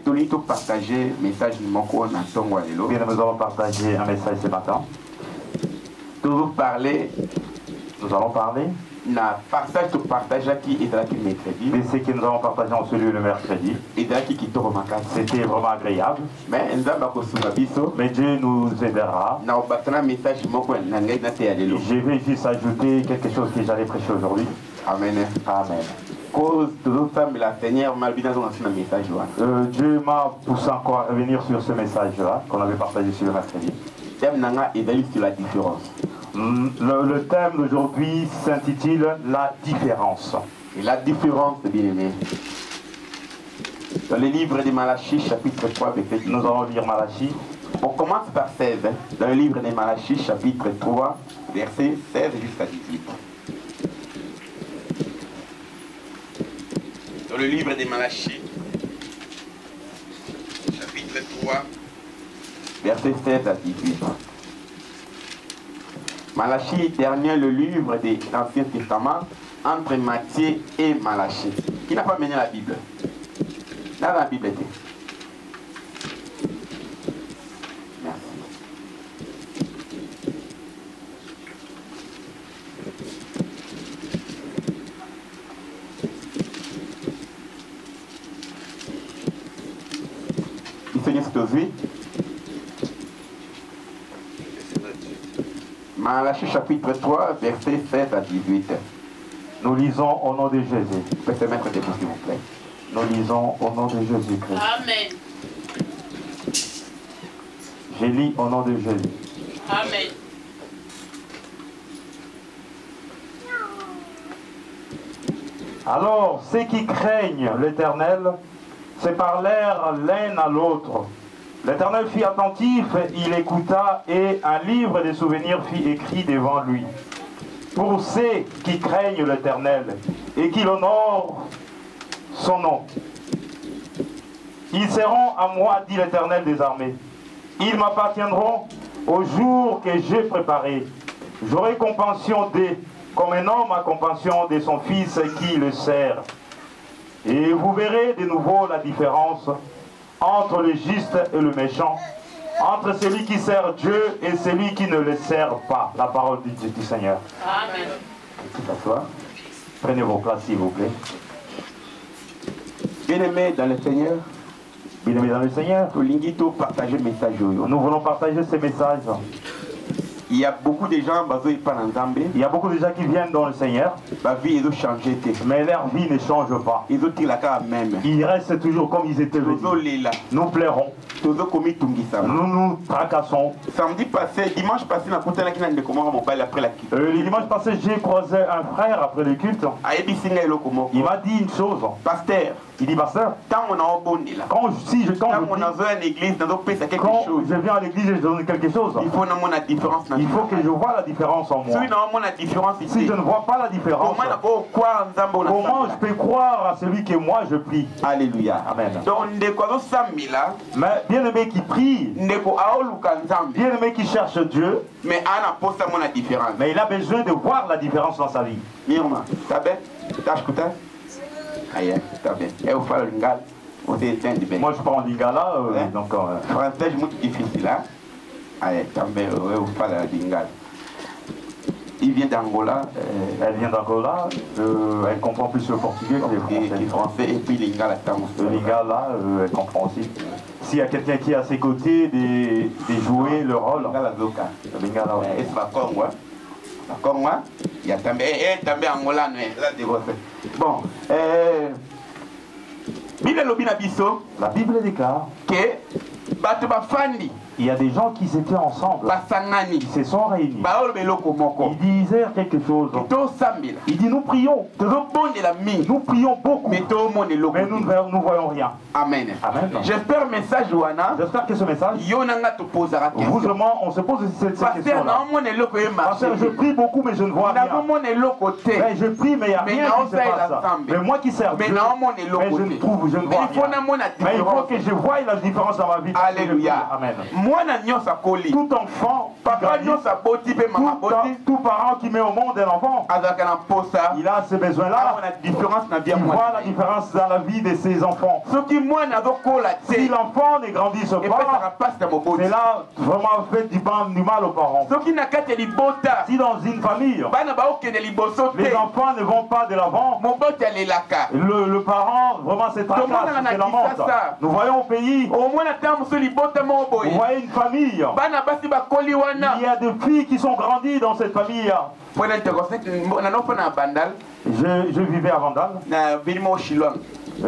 bien-aimés, nous allons partager le message de mon corps dans ton Walelo. Bien, nous allons partager un message ce matin. Nous parler. Nous allons parler Na passage de partage qui est là qui mercredi. de ce que nous avons partagé en celui le mercredi. Et là qui te remarque. C'était vraiment agréable. Mais Dieu nous aidera. Na batana message mon corps na ngai na te Walelo. Je vais juste ajouter quelque chose que j'allais prêcher aujourd'hui. Amen. Amen. Cause toujours ça, mais la Seigneur m'a bien dans un message. Dieu m'a poussé encore à revenir sur ce message-là qu'on avait partagé sur le mercredi. Thème nanga est d'aller sur la différence. Le thème d'aujourd'hui s'intitule La différence. Et la différence, bien aimé. Dans le livre de Malachie, chapitre 3, verset 10. Nous allons lire Malachie. On commence par 16. Dans le livre de Malachie, chapitre 3, verset 16 jusqu'à 18. Dans le livre de Malachie, chapitre 3, verset 16 à 18. Malachie dernier le livre de l'Ancien Testament entre Matthieu et Malachie. Qui n'a pas mené la Bible? Dans la Bible était. Merci. Il Seigneur s'est Malachie chapitre 3, verset 16 à 18. Nous lisons au nom de Jésus. Vous pouvez se mettre debout, s'il vous plaît. Nous lisons au nom de Jésus-Christ. Amen. Je lis au nom de Jésus. Amen. Alors, ceux qui craignent l'Éternel se parlèrent l'un à l'autre. L'Éternel fit attentif, il écouta, et un livre de souvenirs fut écrit devant lui. Pour ceux qui craignent l'Éternel et qui l'honorent son nom. Ils seront à moi, dit l'Éternel des armées. Ils m'appartiendront au jour que j'ai préparé. J'aurai compassion d'eux, comme un homme a compassion de son fils qui le sert. Et vous verrez de nouveau la différence entre le juste et le méchant, entre celui qui sert Dieu et celui qui ne le sert pas. La parole du Seigneur. Amen. Tout à fait. Prenez vos places, s'il vous plaît. Bien-aimés dans le Seigneur, Bien-aimés dans le Seigneur, nous partager le message. nous voulons partager ce message. Il y a beaucoup de gens qui sont en Zambie. Il y a beaucoup de gens qui viennent dans le Seigneur, Ma vie a changé. mais leur vie ne change pas. Ils ont tiré la carte même. Ils restent toujours comme ils étaient venus. Nous plairons, nous nous tracassons. Samedi passé, dimanche passé, on a écouté la comment mobile après la quitte. Le dimanche passé, j'ai croisé un frère après le culte. Il m'a dit une chose. Pasteur, Il dit, pasteur, quand on a un bon là, quand je viens à l'église et je donne quelque chose, il faut avoir la différence. il faut que je vois la différence en moi. Si je ne vois pas la différence, comment je peux croire à celui que moi je prie? Alléluia. Amen. Donc, Mais bien-aimé qui prie, bien-aimé qui cherche Dieu, mais la différence. mais il a besoin de voir la différence dans sa vie. Mirma, t'as bien? T'as écouté? Aïe, t'as bien. Et vous faites le lingala. Moi je prends l'Ingala, donc... Français, c'est difficile, hein? Aïe, t'as bien, vous faites le lingala. Il vient d'Angola. Elle vient d'Angola, elle comprend plus le portugais que le français. Et puis l'Ingala, Le Lingala, elle comprend aussi. S'il y a quelqu'un qui est à ses côtés, de jouer le rôle. Le Lingala, et c'est pas comme moi. Comme moi, il y a também Angola, là de votre. Bon, la Bible déclare que bato bafandi il y a des gens qui étaient ensemble, basangani qui se sont réunis. baolo beloko moko Ils disaient quelque chose. to sambila Il dit nous prions, tozo bondela mingi nous prions beaucoup, mais to mone loko mais nous ne voyons rien. amen. Amen. J'espère message wana J'espère que ce message, yo nanga to posera vous question seulement, on se pose cette pasteur question-là. na mone loko e Parce que je prie beaucoup, mais je ne vois na rien. mone loko te Mais je prie, mais il n'y a Mais rien non, qui se ça, il passe. a semblé. Mais moi qui sers mais Dieu, na mone mais loko je ne trouve, je ne mais vois il faut rien. na mone Mais il faut différence. que je voie la différence dans ma vie. Alléluia. Amen. mwana nyonso akoli Tout enfant, qui papa grandit, nyonso aboti mpe mama aboti tout parent qui met au monde un enfant, azalaka na mposa il a ces besoins-là. amona différence na Il bia voit mwana la différence dans la vie de ses enfants. soki mwana azokola Si te l'enfant ne grandisse epesaka pas, mpasi na moboti c'est là vraiment fait du mal aux parents. soki na kati ya libota Si dans une famille, bana baokende liboso les te enfants ne vont pas de l'avant, moboti alelaka le parent vraiment se tracasse, c'est la honte. Nous voyons au pays, omwana ntango mosusu libota moko vous boye voyez une famille, bana basi bakoli wana il y a des filles qui sont grandies dans cette famille. mpona nanofo na bandal Je vivais à Vandal, na ville moko shilwang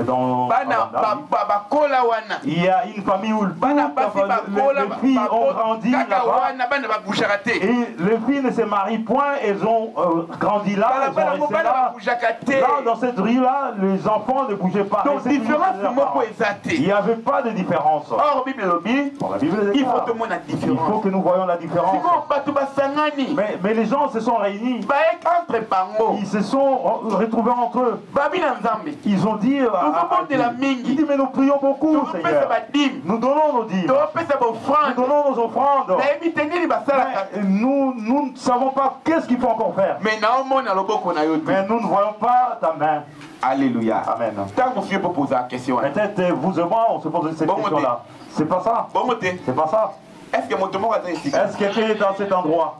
dans bana Vandal. bakola wana Il y a une famille où bana basi bakola les filles ont grandi kaka là-bas. wana bana babouchaka te Et les filles ne se marient point, elles ont grandi là, elles balabala ont mo resté bana là. babouchaka Là, te dans cette rue-là, les enfants ne bougeaient pas. donc Restaient différence toujours chez leurs moko parents. eza Il te n'y avait pas de différence. or bible elobi Dans la Bible, il faut déclare. tomona Il faut différence que nous voyons la différence. sikoyo bato basangani Mais les gens se sont réunis. baeki entre bango Ils se sont retrouvés entre eux. babi na nzambe Ils ont dit à Dieu, tozobondela il mingi dit, mais nous prions beaucoup, topesa Seigneur. badime Nous donnons nos dîmes. topesa Nous baofrande donnons nos offrandes. nayebi te nini basalaka Mais nous ne savons pas qu'est-ce qu'il faut encore faire. mais naomona loboko na yo te Mais nous ne voyons pas ta main. alléluia Amen. ntango mosusu yo popoza la question wana Peut-être vous et moi, on se pose cette Bon, question-là. C'est pas ça. bongo te C'est pas ça. est ce que moto moko aza esika Est-ce que quelqu'un est dans cet endroit?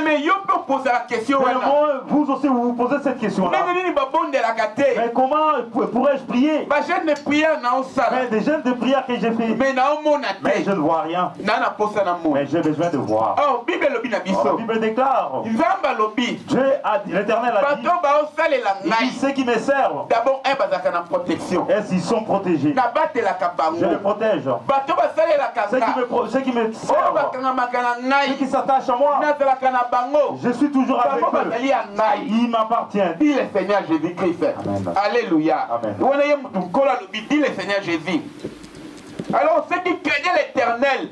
mais yo mpe opoza la question Mais wana moi, vous aussi, vous vous posez cette question-là. ndenge nini babondelaka te Mais comment pourrais-je prier? bajeune de prière naosala Mais des jeunes de prière que j'ai fait. mais naomona Mais je te ne vois rien. na na posa na mona Mais j'ai besoin de voir. or bible elobi na Alors, la biso Bible déclare, nzambe alobi Dieu a dit, l'Éternel a dit, bato baosalela il dit ngai ceux qui me servent, d'abord un bazalaka na protection est-ce qu'ils sont protégés? nabatelaka Je les bango protège. bato basalelaka Ceux qui me oyo servent, bakangamaka na ceux ngai qui s'attachent à moi, nazalaka na bango je suis toujours avec bango eux. bazali ya ngai Ils m'appartiennent. dit le Seigneur Jésus-Christ. Amen. Alléluia. Amen. Voilà, dit le Seigneur Jésus. Alors ceux qui craignaient l'Éternel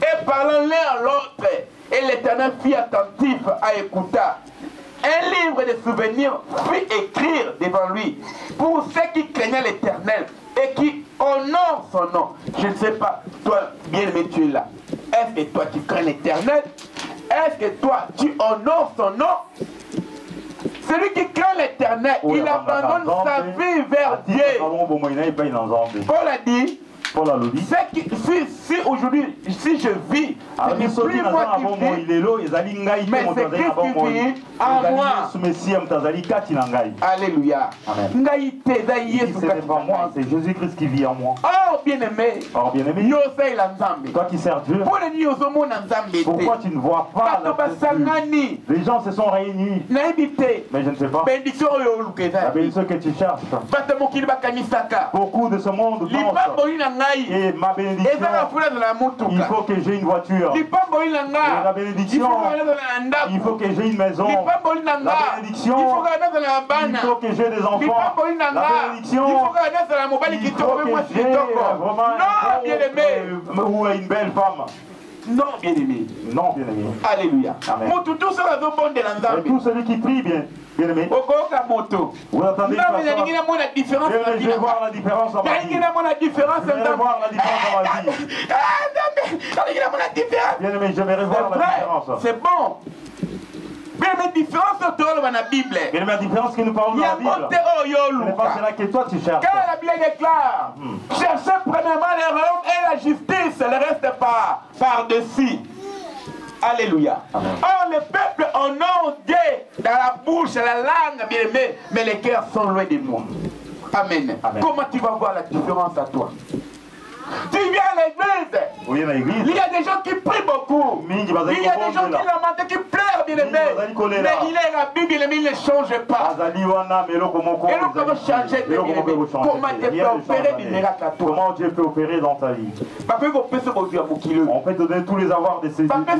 et parlant l'un à l'autre, et l'Éternel fit attentif à écouter. Un livre de souvenirs fit écrire devant lui pour ceux qui craignaient l'Éternel et qui honorent son nom. Je ne sais pas, toi, bien-aimé, tu es là. Est-ce que toi tu crains l'Éternel? Est-ce que toi tu honores son nom? Celui qui craint l'Éternel, il abandonne sa vie vers Dieu. Paul a dit, si aujourd'hui, si je vis, ce n'est plus moi qui vis, mais c'est Christ qui vit en moi. Alléluia. Ce n'est pas moi, c'est Jésus-Christ qui vit en moi. Oh, bien-aimé, toi qui sers Dieu, pourquoi tu ne vois pas les gens se sont réunis, mais je ne sais pas. La bénédiction que tu cherches. Beaucoup de ce monde pensent, et ma bénédiction, il faut que j'ai une voiture. Et la bénédiction, il faut que j'ai une maison. La bénédiction, il faut que j'ai des enfants. La bénédiction, il faut que j'ai vraiment ou une belle femme. Non, bien-aimé. Non, bien-aimé. Alléluia. Amen. Et tout celui qui prie bien, bien-aimé. Vous entendez ça? Je vais voir la différence dans ma vie. Je vais voir la différence dans ma vie. Bien-aimé, j'aimerais voir la différence. C'est bon. Mais la différence dans la Bible. Mais la différence que nous parlons dans la Bible, ce n'est pas cela que toi tu cherches. Car la Bible déclare, cherchez premièrement le royaume et la justice, le reste par-dessus. Alléluia. Amen. Or, le peuple honore Dieu dans la bouche, la langue, bien aimé, mais les cœurs sont loin de moi. Amen. Amen. Comment tu vas voir la différence à toi? Tu viens à l'église. Oui, à l'église. Il y a des gens qui prient beaucoup. Il y a des gens qui lamentent, qui pleurent, bien aimé. Mais il est la Bible, bien aimé, il ne change pas. Et nous devons changer de vie. Comment Dieu peut opérer des miracles à toi? Comment Dieu peut opérer dans ta vie? On peut donner tous les avoirs de ces on peut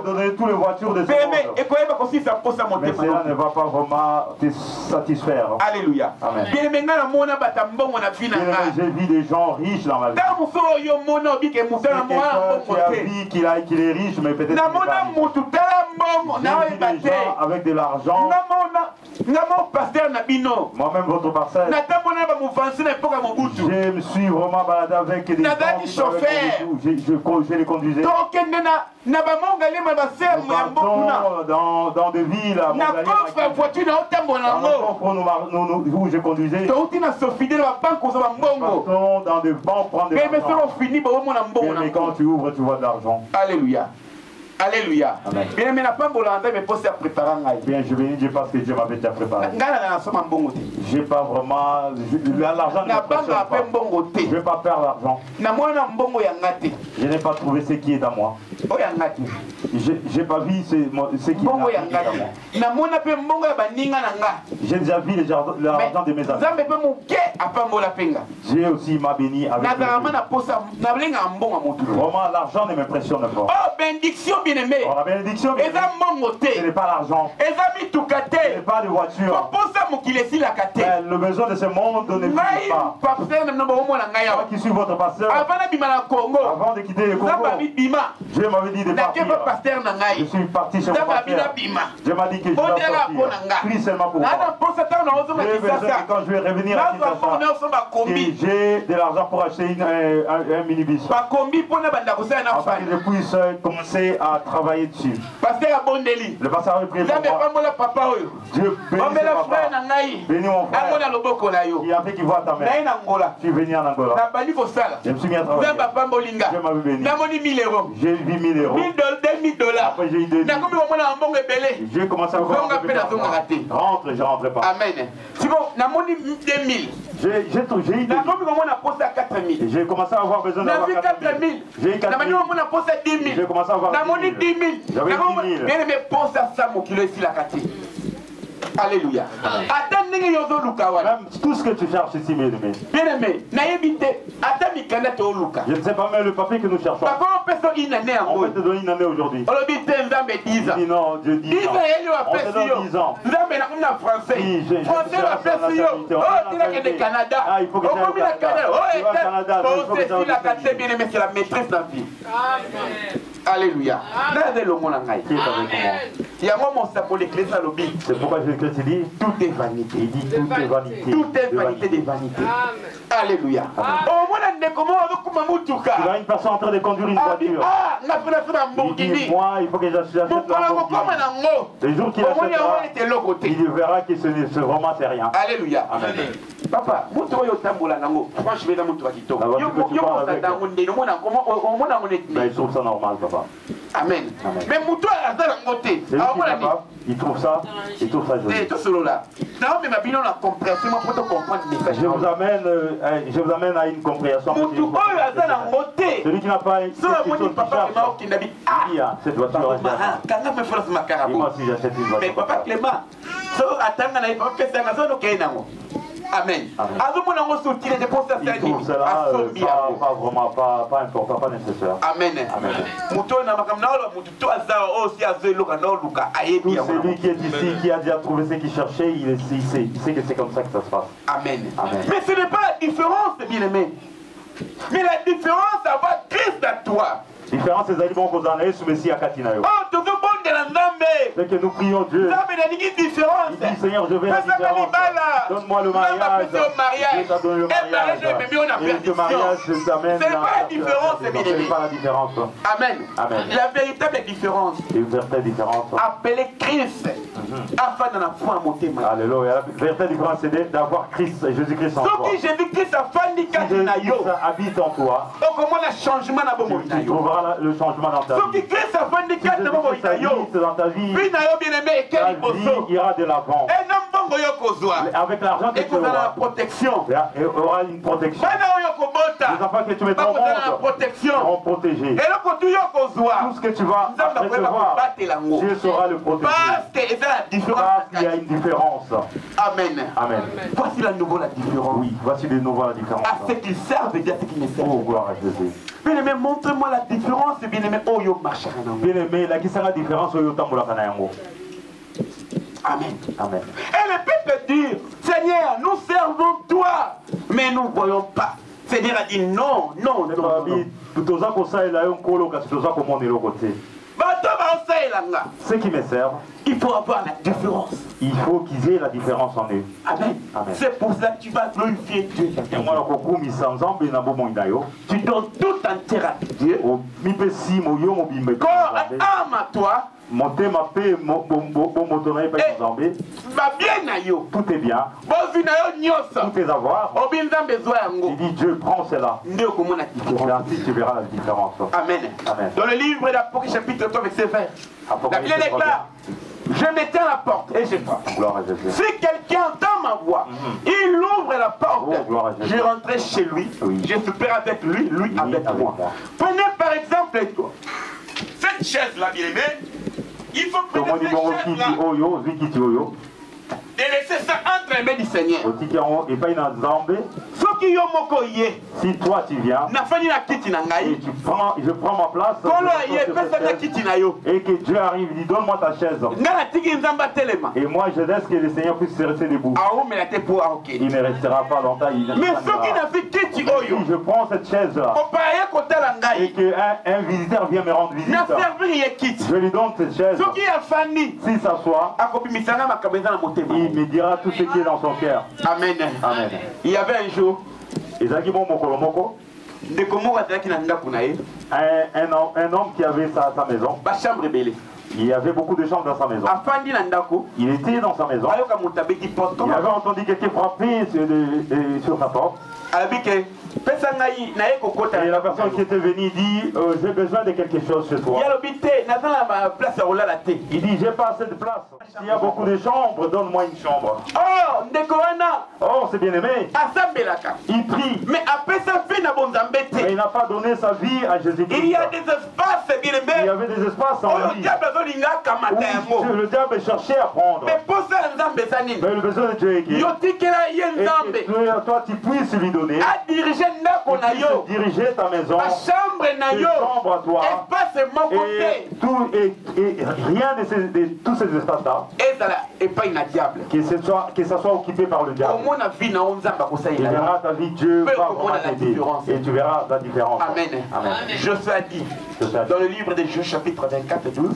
donner toutes les voitures de ces mondes. Mais cela ne va pas vraiment te satisfaire. Alléluia. Amen. Bien-aimé, j'ai vu des gens riches dans ma vie. Tu as vu qu'il est riche, mais peut-être pas. Tala mbongo na J'ai vu des gens avec de l'argent. Ngamo pasteur na bino. Moi-même votre parcelle. Natamona ba mufansi na epoka mobutu. Je me suis vraiment baladé avec des gens. Je les conduisais. Donc na ba mongali ma ba ser mo mbokuna. Dans des villes. Na coffre voiture na otambola ngo. Où je conduisais. To uti na sofide na banque ko ba mbongo. Dans des banques prendre des mais on finit ba mo na mbongo. Mais quand tu ouvres tu vois de l'argent. Alléluia. Alléluia. Bien, mais la femme volontaire me pose à préparer. Bien, je vais dire parce que Dieu m'avait déjà préparé. J'ai pas vraiment. L'argent ne je vais pas perdre l'argent. Je n'ai pas trouvé ce qui est dans moi. J'ai pas vu ce qui est dans moi. J'ai déjà vu l'argent de mes amis. J'ai aussi m'a béni avec vraiment l'argent ne m'impressionne pas. Oh, bénédiction bien-aimée. Oh, la bénédiction, ce n'est pas l'argent. Ce n'est pas de voiture. Le besoin de ce monde ne vit pas. Moi qui suis votre pasteur, avant de quitter le Congo, Dieu m'avait dit de partir. Je suis parti chez mon pasteur. Dieu m'a dit que je dois sortir. Prie seulement pour moi. J'ai besoin que quand je vais revenir à Kinshasa, j'ai de l'argent pour acheter un minibus. Afin que je puisse commencer à travailler dessus. Le pasteur a prié pour moi. Dieu bénisse mon papa. Bénis mon frère qui a fait qu'il voit ta mère. Je suis venu en Angola. Je me suis mis à travailler. Dieu m'a béni. J'ai eu 10 000 euros. Après j'ai eu 2 000. J'ai commencé à voir un peu d'argent. Rentre, je ne rentrais pas. Amen. C'est bon, j'ai eu 2 000. J'ai commencé à avoir besoin d'avoir 4 000. J'ai eu 4 000. J'ai commencé à avoir 10 000. J'avais 10 000. Bien-aimé, pense à ça, mon kilo ici la carte. Alléluia. Même tout ce que tu cherches ici, bien aimé. Bien-aimé, je ne sais pas, mais le papier que nous cherchons. On peut te donner une année aujourd'hui. Dis non, Dieu dit non. On te donne 10 ans. Oui, je Canada. Ah, il faut que tu ailles au Canada. C'est la maîtrise d'un vie. Alléluia. C'est pourquoi Jésus dit tout est vanité. Il dit tout est vanité. Tout est vanité des vanités. Alléluia. Tu vois une personne en train de conduire une voiture. Il dit moi il faut que j'achète la Lamborghini. Le jour qu'il achètera, il verra que c'est vraiment c'est rien. Alléluia. Amen. Papa, il trouve ça normal, papa. Amen. Mais il trouve ça joli. Je vous amène à une compréhension. Celui qui n'a pas une cette voiture. Moi aussi j'achète une voiture. Mais papa Clément, amen. Il trouve cela pas vraiment pas important, pas nécessaire. Amen. Tout celui qui est ici, qui a déjà trouvé ce qu'il cherchait, il sait que c'est comme ça que ça se passe. Amen. Mais ce n'est pas la différence, bien-aimé. Mais la différence, c'est avoir Christ à toi. Différence, c'est d'aller bon cause en Yesu Messie à Katinayo. Oh, tout le monde de la Nzambe. C'est que nous prions Dieu. Il dit Seigneur, je vais la différence. Donne-moi le mariage. Je t'a donné le mariage. Et le mariage, je t'amène. Ce n'est pas la différence, ce n'est pas la différence. Amen. Amen. La véritable différence. Une véritable différence. Appeler Christ. Afin d'en avoir monté. Alléluia. La véritable différence, c'est d'avoir Christ, Jésus-Christ en toi. Si Jésus-Christ habite en toi, comment le changement n'a pas tu trouveras le changement dans ta vie. Si Jésus-Christ habite dans ta vie, ta vie ira de l'avant. Avec l'argent que tu auras, il aura une protection. Les enfants que tu mettras au monde seront protégés. Tout ce que tu vas recevoir, Dieu saura le protéger. Parce qu'il y a une différence. Amen. Amen. Voici la nouvelle différence. Oui, voici de nouveau la différence. À ce qu'ils servent et à ce qu'ils ne servent. Oh, gloire à Jésus. Bien-aimé, montre-moi la différence, bien-aimé. Oh, yo marche. Bien-aimé, la qui sera la différence, oh, yo tambola kanayango. Amen. Amen. Et le peuple dit, Seigneur, nous servons toi, mais nous ne voyons pas. Seigneur a dit non, non, non. Ceux qui me servent, il faut avoir la différence. il faut qu'ils aient la différence en eux. Amen. Amen. C'est pour ça que tu vas glorifier Dieu. Et moi, Tu donnes tout entier à Dieu. Corps, âme à toi. Tout est bien. Tout est à voir. Il dit Dieu prend cela. Ainsi tu verras la différence. Amen. Amen. Dans le livre d'Apocalypse chapitre 3 verset 20, la Bible déclare, je me tiens à la porte et je frappe. Si quelqu'un entend ma voix, il ouvre la porte, je rentrerai chez lui, je souperai avec lui, lui avec moi. Prenez par exemple toi, cette chaise-là, bien aimé, il faut prendre cette chaise-là et laisser ça entre les mains du Seigneur. Si toi tu viens et je prends ma place et que Dieu arrive, il dit donne-moi ta chaise. Et moi je laisse que le Seigneur puisse se rester debout. Il ne restera pas longtemps. Mais si je prends cette chaise là et qu'un visiteur vient me rendre visite, je lui donne cette chaise. S'il s'assoit, il me dira tout ce qui est dans son cœur. Amen. Amen. Il y avait un jour un homme qui avait sa maison. Il y avait beaucoup de chambres dans sa maison. Il était dans sa maison. Il avait entendu quelqu'un frapper sur sa porte. Et la personne qui était venue dit j'ai besoin de quelque chose chez toi. Il dit j'ai pas assez de place. S'il y a beaucoup de chambres, donne-moi une chambre. Oh, c'est bien aimé. Il prie. Mais après sa vie, mais il n'a pas donné sa vie à Jésus-Christ. Il y a des espaces, bien aimé. Il y avait des espaces en lui. Où le diable cherchait à prendre. Mais pour ça, mais le besoin de Dieu est qui? Et toi, tu puisses lui donner. Diriger ta maison, tes chambres à toi, et rien de tous ces espaces-là, que ça soit occupé par le diable. Tu verras ta vie, Dieu va vraiment t'aider. Et tu verras la différence. Amen. Amen. Josué dit, dans le livre de Josué chapitre 24 12,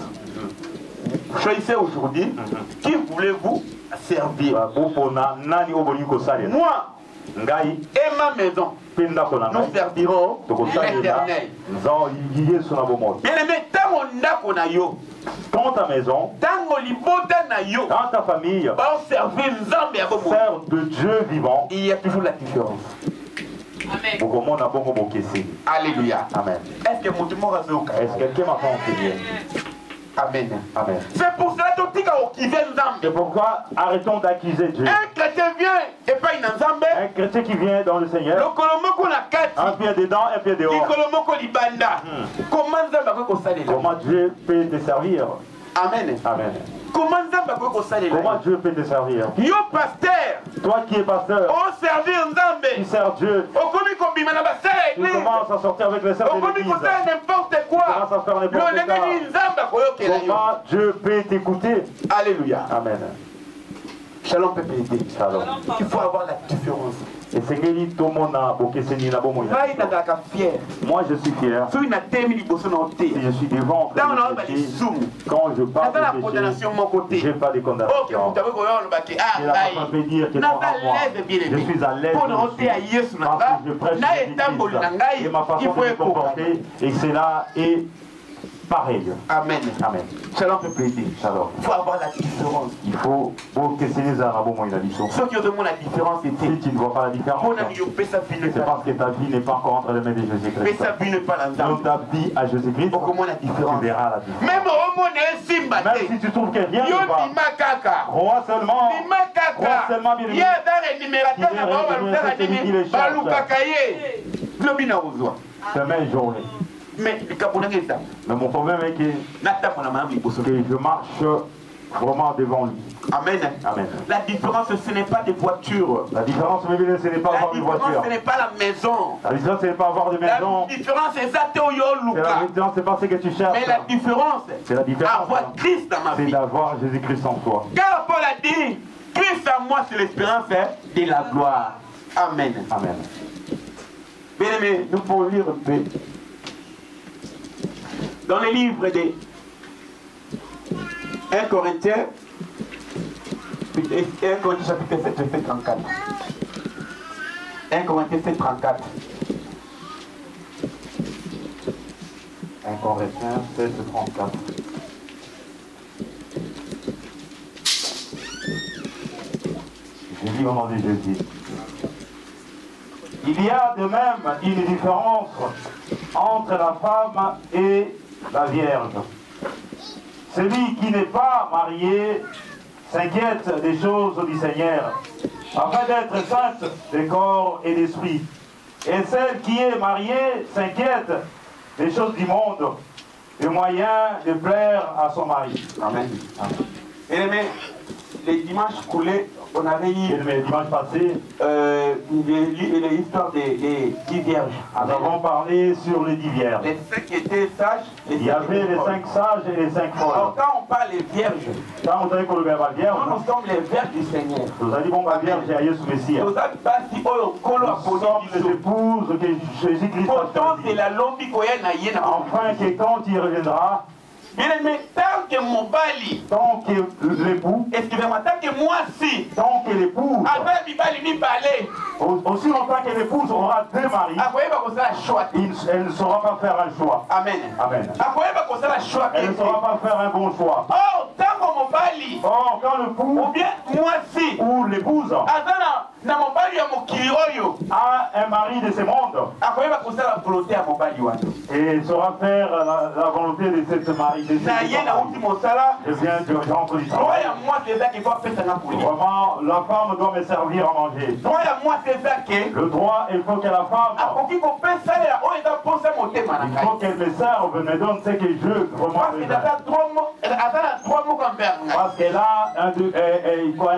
choisissez aujourd'hui, qui voulez-vous servir? Moi et ma maison, nous servirons l'Éternel. Bien aimé, quand ta maison, dans ta famille, serve de Dieu vivant, il y a toujours la différence. Amen. Alléluia. Amen. Est-ce que quelqu'un m'entend enseigner? Amen. Amen. C'est pour cela que c'est pourquoi arrêtons d'accuser Dieu. un chrétien vient et pas une ensemble. Un chrétien qui vient dans le Seigneur, un pied dedans, un pied dehors. Comment Dieu peut te servir? Amen. Amen. Comment Dieu peut te servir? Yo pasteur, Toi qui es pasteur, tu sers Dieu. Tu commences à sortir avec les sœurs de l'église. n'importe quoi. Tu commences à faire n'importe quoi. Comment Dieu peut t'écouter? Alléluia. Amen. Shalom peuple. Shalom. Il faut avoir la différence. Et Seigneur, tout le monde a fier. Moi je suis fier. Si je suis devant quand je parle de péché, je n'ai pas de condamnation. Et la personne peut dire que moi, je suis à l'aise parce que je prêche Jésus-Christ. Et ma façon de me comporter, et cela est pareil. Amen. Amen. Shalom peuple. Shalom. Il faut avoir la différence. Il faut que Seigneur a la différence. Ceux qui ont demandé la différence était. Si tu ne vois pas la différence, c'est parce que ta vie n'est pas encore entre les mains de Jésus-Christ. Mais sa vie n'est pas dans donc ta vie à Jésus-Christ, tu verras la différence. Même si tu trouves que rien ne va, crois seulement, bien aimé. Demain journée. Mais mon problème est que je marche vraiment devant lui. Amen. Amen. La différence, ce n'est pas des voitures. La différence, ce n'est pas avoir des voitures. Ce n'est pas la maison. La différence, ce n'est pas avoir de maison. La différence, c'est ça, la différence, c'est pas ce que tu cherches. Mais la différence, c'est avoir Christ dans ma vie. C'est d'avoir Jésus-Christ en toi. Car Paul a dit, Christ en moi, c'est l'espérance de la gloire. Amen. Amen. Bien aimé, nous pouvons lire un peu. Dans les livres de 1 Corinthiens chapitre 7, verset 34. 1 Corinthiens 7, 34. 1 Corinthiens 7, 34. Je lis au nom de Jésus. Il y a de même une différence entre la femme et la vierge. Celui qui n'est pas marié s'inquiète des choses du Seigneur, afin d'être sainte de corps et d'esprit. Et celle qui est mariée s'inquiète des choses du monde, le moyen de plaire à son mari. Amen. Amen. Les dimanches coulés, on avait eu le dimanche passé l'histoire des 10 vierges. Nous avons parlé sur les 10 vierges. Les 5 qui étaient sages. Il y avait les 5 sages et les 5 folles. Alors quand on parle des vierges, quand vous avez qu'on le vierge, nous sommes les vierges du Seigneur. Nous allons bon vierge à Jésus Messie. Nous sommes les épouses que Jésus-Christ a choisies. Enfin que quand il reviendra, bien aimé, tant que mon bali, tant que l'époux, excusez-moi, tant que moi si, tant que l'épouse, avec mi bali mi balé, aussi longtemps que l'épouse aura 2 maris, elle ne saura pas faire un choix. Amen. Amen. Elle ne saura pas faire un bon choix. Oh, tant que mon bali, or quand l'époux, ou bien moi si, ou l'épouse, a un mari de ce monde, et saura faire la volonté de cette mari. Je viens de rentrer du travail. Vraiment, la femme doit me servir à manger. Le droit, il faut que la femme, il faut qu'elle me serve, me donne ce que je vraiment parce qu'elle a un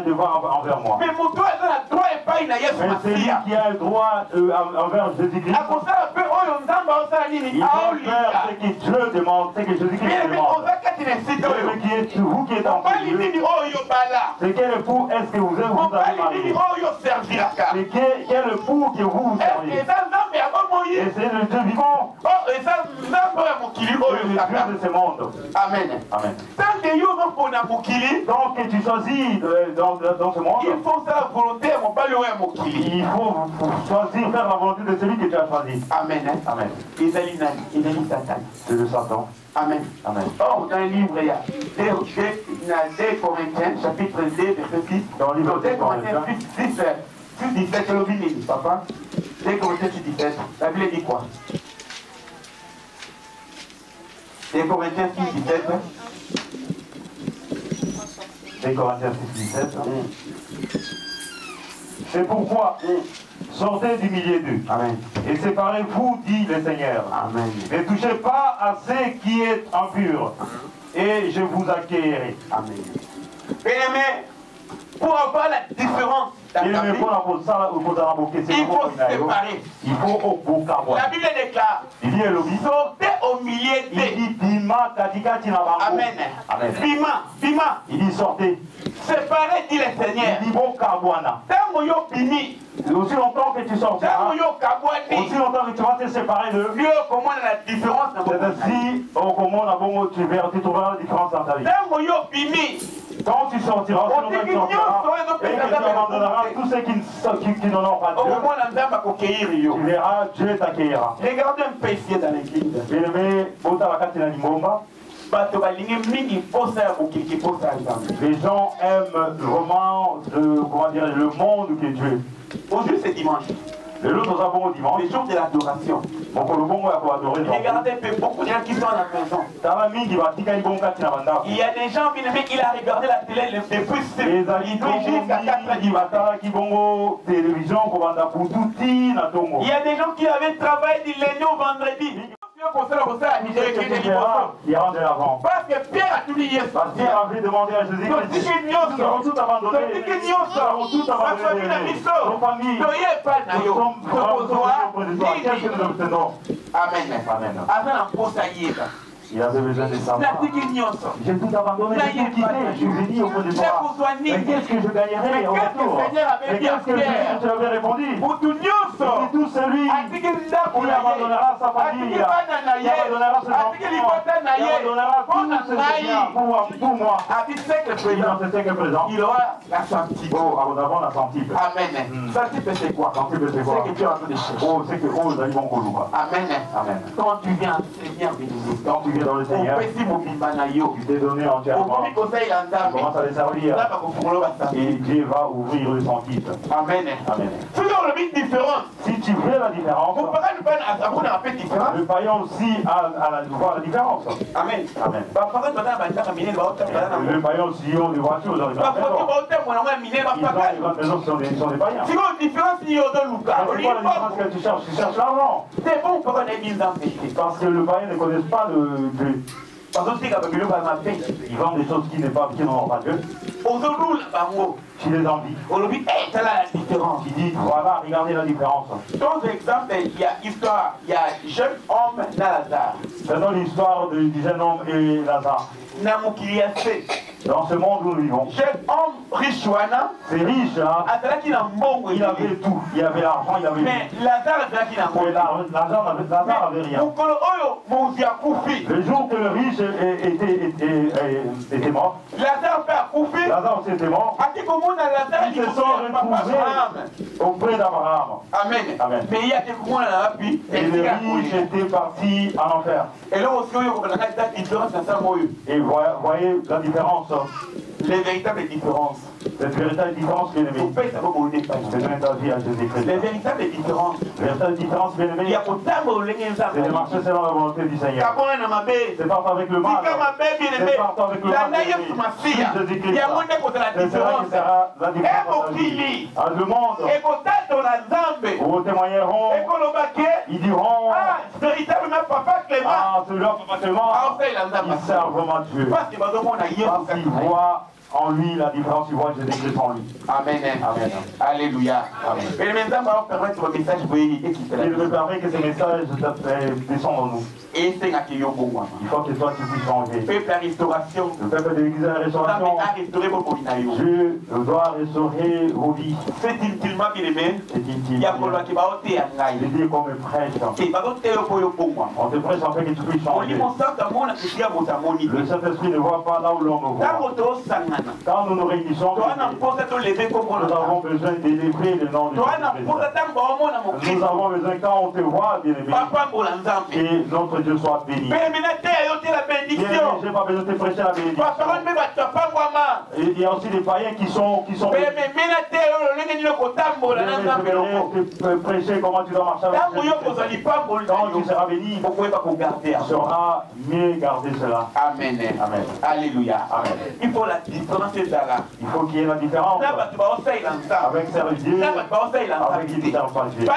devoir envers moi. Mais celui qui a un droit envers Jésus-Christ, il faut faire ce que Dieu demande, ce que Jésus-Christ demande. Vous qui êtes en Dieu, c'est quel époux est-ce que vous avez marié? C'est quel époux que vous seriez? Et c'est le Dieu vivant. C'est le Dieu de ce monde. Amen. Amen. Donc que tu choisis dans ce monde, il faut faire la volonté à mon bali ou à mon kili. Il faut choisir, faire la volonté de celui que tu as choisi. Amen. Amen. Isaïe Satan. C'est le Satan. Amen. Amen. Or, dans le livre, il y a 2 Corinthiens, chapitre 2, verset 6. Dans le livre de 2 Corinthiens 6, 17, le Bible dit, papa. 2 Corinthiens 6, 17. La Bible dit quoi? 2 Corinthiens 6, 17. 2 Corinthiens 6, 17. C'est pourquoi sortez du milieu d'eux. Amen. Et séparez-vous, dit le Seigneur. Amen. Ne touchez pas à ce qui est impur. Et je vous accueillerai. Amen. Bien-aimé, pour avoir la différence, il faut séparer. Il faut la Bible déclare, sortez au milieu d'eux. Amen. Amen. Bima. Il dit sortez. Séparez, dit le Seigneur. Il dit bon kabwana. Aussi longtemps que tu sortiras, aussi longtemps que tu vas te séparer de Dieu commande la différence dans c'est ainsi, tu trouveras la différence dans ta vie. Quand tu sortiras, et que tu abandonneras tous ceux qui n'en ont pas Dieu, tu verras, Dieu t'accueillera. Regardez un peu ici dans l'église. Les gens aiment vraiment le monde que Dieu. Aujourd'hui c'est dimanche. Le jour nous avons dimanche. Le jour de l'adoration. Regardez beaucoup de gens qui sont à la maison. Il y a des gens qui il a regardé la télé depuis jusqu'à 4 heures. Il y a des gens qui avaient travaillé du lundi au vendredi. Il rentre de l'avant. Parce que Pierre a tout dit hier. Parce qu'il a envie de demander à Jésus-Christ. Nous avons tout abandonné. Nous avons tout abandonné. Nos familles. Nous sommes vraiment auprès de toi. Qu'est-ce que nous obtenons? Amen. Amen. Il avait besoin de savoir. J'ai tout abandonné, j'ai tout quitté, je suis venu auprès de toi. Mais qu'est-ce que je gagnerais au retour? Mais qu'est-ce que je avais répondu? C'est tout celui qui abandonnera sa famille, qui abandonnera ses enfants, qui abandonnera tout ce qui est pour moi. Dans ce siècle présent, il aura la centuple. Oh, nous avons la centuple. Amen. Centuple c'est quoi? Centuple c'est quoi? C'est que tu es en train de chercher. Oh, c'est que oh, nous allons Koluba. Amen. Amen. Quand tu viens, Seigneur, quand tu viens dans le Seigneur, tu t'es donné entièrement. Tu commences à les servir. Et Dieu va ouvrir le centuple. Amen. Amen. Si tu veux la différence, le païen aussi voit la différence. Amen. Amen. Le païen aussi ont des voitures dans les maisons. Ils sont des païens. C'est quoi la différence que tu cherches? Tu cherches l'argent. Parce que le païen ne connaît pas le Dieu. Ils vendent des choses qui n'ont pas Dieu. Tu les envies. Tu dis, voilà, regardez la différence. Dans l'exemple, il y a histoire, il y a jeune homme et Lazare. C'est dans l'histoire du jeune homme et Lazare. Dans ce monde où nous vivons, jeune homme riche, c'est riche, hein? Il avait tout, il avait l'argent, il avait mais Lazare n'avait rien. Le jour que le riche était mort, Lazare était mort, ils se sont retrouvés auprès d'Abraham. Amen. Amen. Mais il y a des moments là, puis et le riche était parti en enfer. Et là aussi, et voyez la différence. Les véritables différences. Les véritables différences, bien aimé. C'est donner ta vie à Jésus-Christ. Les véritables différences. Les véritables différences, bien aimé. C'est de marcher selon la volonté du Seigneur. C'est pas avec le mal. C'est pas avec le mal. Jésus-Christ. C'est cela qui sera la différence. Le monde. Vous témoigneront. Ils diront. Véritablement, papa Clément. Ah, celui-là, papa Clément. Il sert vraiment Dieu. Parce qu'il voit en lui la différence, il voit Jésus-Christ en lui. Amen. Amen. Alléluia. Amen. Et maintenant, on va permettre le message. Il me permet que ces messages descendent en nous. Et c'est il faut que toi tu puisses changer. Peuple à restauration. Le peuple de l'église à la restauration. Dieu doit restaurer vos vies. C'est intimement bien aimé. C'est intime. Je dis qu'on me prêche. On te prêche en fait que tu puisses changer. Le Saint-Esprit ne voit pas là où l'on me voit. Quand nous nous réunissons, nous avons besoin d'élèver le nom de Jésus. Nous avons besoin, quand on te voit, bien aimé, et notre Dieu soit béni. Je n'ai pas besoin de te prêcher la bénédiction. Il y a aussi des païens qui sont je vais te prêcher comment tu dois marcher avec Jésus. Quand tu seras béni, tu sauras mieux garder cela. Amen. Amen. Alléluia. Amen. Il faut la différence de là. Il faut qu'il y ait la différence avec servir Dieu, avec qui ne servent pas Dieu.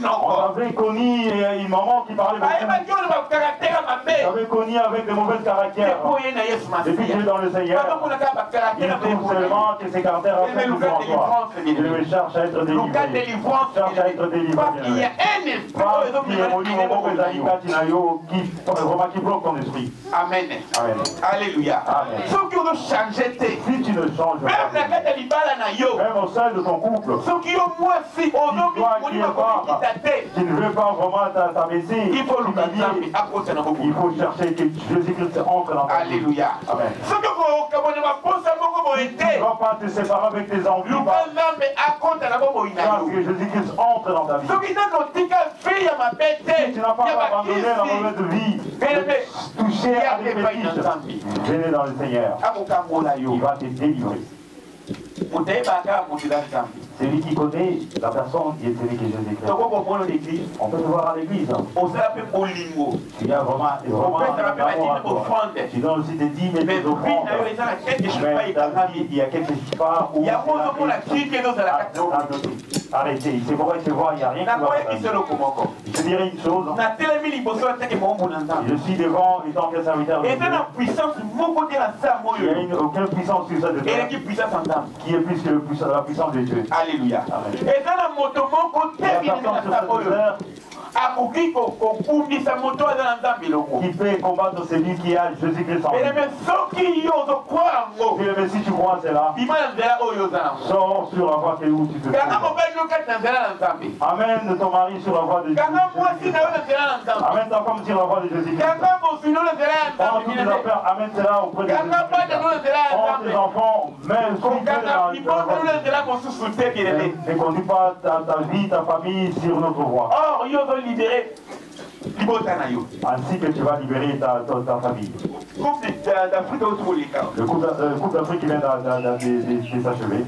On avait connu une maman qui parlait j'avais connu avec de mauvais caractères. Depuis qu'il est dans le Seigneur, il trouve seulement que ses caractères appellent le toi. Il cherche à être délivré. Cherche à être délivré. Parce qu'il y a un esprit qui bloque ton esprit. Amen. Amen. Alléluia. Amen. Si tu ne changes pas, même au sein de ton couple, qui ne veut pas vraiment t'abaisser, il faut chercher que Jésus-Christ entre dans ta vie. Alléluia. Amen. Tu ne vas pas te séparer avec tes envies parce que Jésus-Christ entre dans ta vie. Si tu n'as pas abandonné la mauvaise vie, touché à des fétiches, venez dans le Seigneur. Il va te délivrer. C'est lui qui connaît la personne qui est celui qui est Jésus-Christ. On peut le voir à l'église. Il y a vraiment tu donnes aussi des dîmes et des offrandes. Mais dans la vie, il y a quelque part où arrêtez. C'est pourquoi tu vois, il n'y a rien qui va. Je dirais une chose. Je suis devant étant qu'un serviteur de Dieu. Il n'y a aucune puissance sur cette terre qui est plus que la puissance de Dieu. Alléluia. Amen. La personne sur cette terre qui peut combattre celui qui a Jésus-Christ en lui. Mais si tu crois cela, sors sur la voie où tu te trouves. Amène ton mari sur la voie de Jésus. Amène ta femme sur la voie de Jésus. Prends toutes tes affaires, amène cela auprès de Jésus. Prends tes enfants, même si ne conduis pas ta vie, ta famille sur notre voie. Or, ils ont libéré. Ainsi que tu vas libérer ta famille. Le couple d'Afrique qui vient s'achever.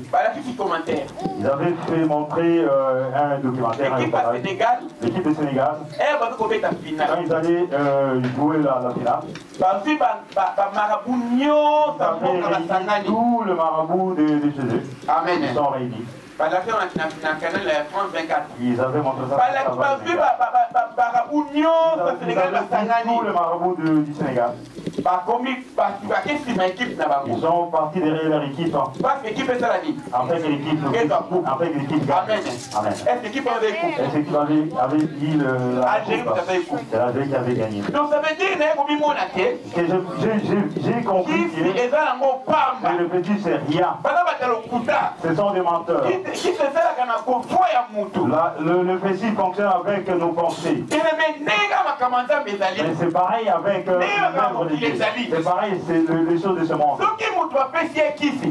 Ils avaient fait montrer un documentaire. L'équipe du Sénégal. Quand ils allaient jouer la finale. Tout le marabout de chez eux. Amen. Ils sont réunis. Ils avaient montré ça. Tout le marabout du Sénégal. Ils sont partis derrière leur équipe. Après que l'équipe gagne. Amen. Est-ce que l'équipe avait dit c'est l'Algérie qui avait gagné. Donc ça veut dire que j'ai compris que le petit c'est rien. Ce sont des menteurs. Le petit fonctionne avec nos pensées. Mais c'est pareil avec c'est pareil, c'est les choses de ce monde.